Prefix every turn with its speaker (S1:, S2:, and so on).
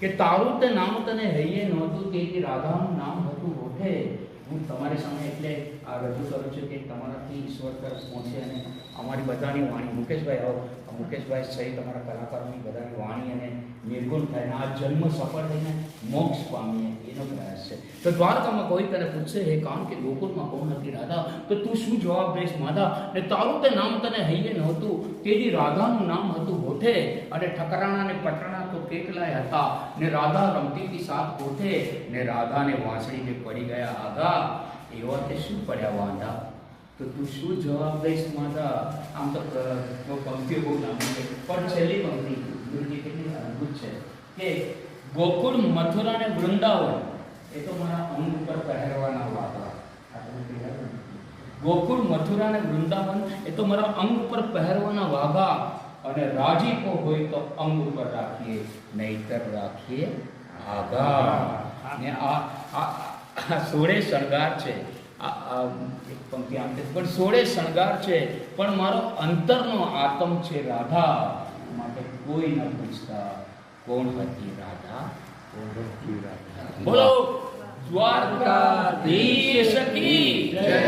S1: કે તારું તે નામ તને હૈયે નહોતું તેથી રાધાનું નામ હતું હોઠે. હું તમારી સામે એટલે આ રજૂ કરું છું કે તમારાથી ઈશ્વર તરફ પહોંચે અને અમારી બધાની વાણી, મુકેશભાઈ આવો, મુકેશભાઈ સહિત અમારા કલાકારોની બધાની વાણી અને નિર્ગુણ થાય આ જન્મ સફળ થઈને મોક્ષ પામીએ એનો પ્રયાસ છે. તો દ્વારકામાં કોઈ તને પૂછશે હે કાન કે ગોકુળમાં કોણ હતી રાધા, તો તું શું જવાબ દઈશ માધા? ને તારું તે નામ તને હૈયે નહોતું તેથી રાધાનું નામ હતું હોઠે. અને ઠકરાણા ને પટરાણા તો કેટલાય હતા ને રાધા રમતી હતી સાત કોઠે. ને રાધાને વાંસળી જે પડી ગયા આગા એવા તે શું પડ્યા વાંધા? તો તું શું જવાબ દઈશ માધા? આમ તો પંક્તિઓ બહુ લાંબી છે પણ છેલ્લી પંક્તિ કેટલી અદ્ભુત છે કે ગોકુળ મથુરા ને વૃંદાવન એ તો મારા અંગ ઉપર પહેરવાના વાદા. ગોકુળ મથુરા ને વૃંદાવન એ તો મારા અંગ ઉપર પહેરવાના વાઘા. અને રાજીપો હોય તો અંગ ઉપર રાખીએ નહીતર રાખીએ આઘા. ને આ સોળે શણગાર છે. એક પંક્તિ આમ છે પણ સોળે શણગાર છે પણ મારો અંતરનો આત્મ છે રાધા. માટે કોઈ ન પૂછતા કોણ હતી રાધા, કોણ હતી રાધા. બોલો દ્વારકાધીશ કી જય.